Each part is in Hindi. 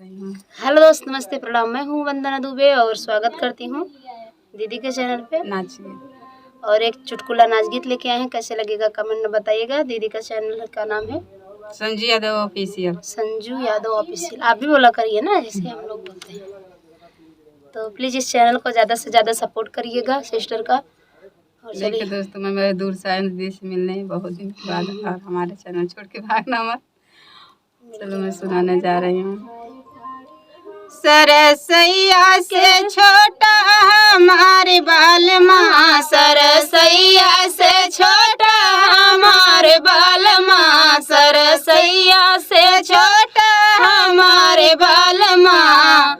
रही हूँ। हेलो दोस्त, नमस्ते, प्रणाम। मैं हूँ वंदना दुबे और स्वागत करती हूँ दीदी के चैनल पे। नाचिए और एक चुटकुला नाच गीत लेके आए हैं, कैसे लगेगा कमेंट में बताइएगा। दीदी का चैनल का नाम है संजू यादव ऑफिशियल। संजू यादव ऑफिशियल। आप भी बोला करिए ना, जैसे हम लोग बोलते हैं। तो प्लीज़ इस चैनल को ज़्यादा से ज़्यादा सपोर्ट करिएगा सिस्टर का। और देखिए चलिए, दोस्तों, मैं मेरे दूर से आई दीदी से मिलने बहुत दिन के बाद, और हमारे चैनल छोड़ के भागना मत। चलो मैं सुनाने जा रही हूँ। सरसैया से छोटा हमारे बाल माँ, सरसैया से छोटा हमारे बाल माँ, सरसैया से छोटा हमारे बाल माँ।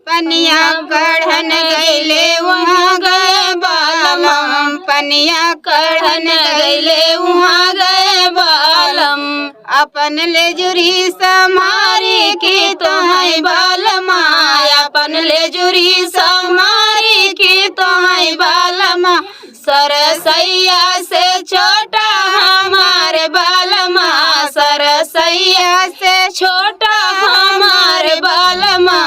पनिया कढ़न गईले वहाँ गए बालम, पनिया कढ़न गईले वहाँ गए बालम। अपन ले जुरी समारी की तो है बालमा, अपन ले जुरी समारी की तो है बालमा। सरसैया से छोटा हमारे बालमा, सरसैया से छोटा हमारे बालमा।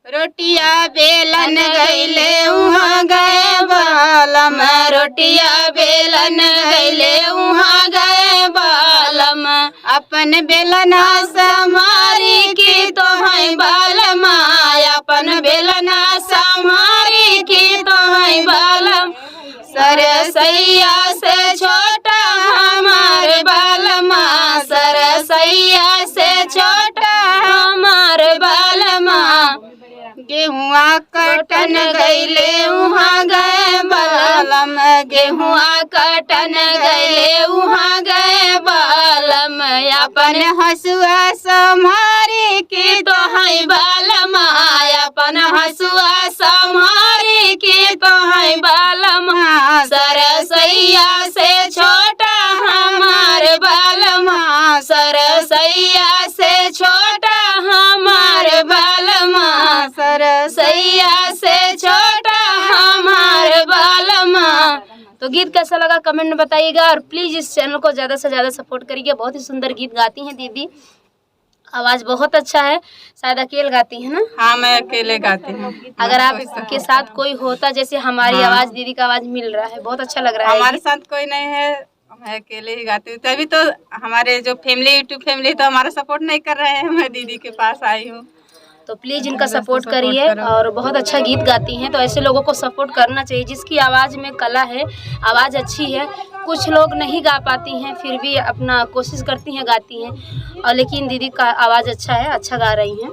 रोटिया बेलन गईले वहाँ गए बालम, रोटिया बेलन गईले वहाँ गए बालम। अपन बेलना समारी की तो है बालमा, अपन बेलना समारी की तो है बालम। सरसैया से छोटा हमारे बालमा, सरसैया से छोटा हमारे बालमा। गेहुआ कटन गईले वहाँ गए बालम, गेहुआ कटन गईले वहाँ गए बालम। अपन हसुआ समारी की तो है बालमा, अपन हसुआ समारी की तो है बालमा। सरसैया से छोटा हमारे बालमा, सरसैया से छोटा हमारे बालमा, सरसैया से छोटा हमारे बालमा। तो गीत कैसा लगा कमेंट में बताइएगा, और प्लीज़ इस चैनल को ज़्यादा से ज़्यादा सपोर्ट करिए। बहुत ही सुंदर गीत गाती हैं दीदी, आवाज़ बहुत अच्छा है। शायद अकेले गाती है ना? हाँ, मैं अकेले गाती हूँ। अगर आपके साथ कोई होता, जैसे हमारी आवाज़, दीदी का आवाज़ मिल रहा है, बहुत अच्छा लग रहा है। हमारे साथ कोई नहीं है, मैं अकेले ही गाती हूँ। तभी तो हमारे जो फैमिली, यूट्यूब फैमिली तो हमारा सपोर्ट नहीं कर रहे हैं। मैं दीदी के पास आई हूँ, तो प्लीज़ इनका सपोर्ट करिए। और बहुत अच्छा गीत गाती हैं, तो ऐसे लोगों को सपोर्ट करना चाहिए जिसकी आवाज़ में कला है, आवाज़ अच्छी है। कुछ लोग नहीं गा पाती हैं, फिर भी अपना कोशिश करती हैं, गाती हैं। और लेकिन दीदी का आवाज़ अच्छा है, अच्छा गा रही हैं।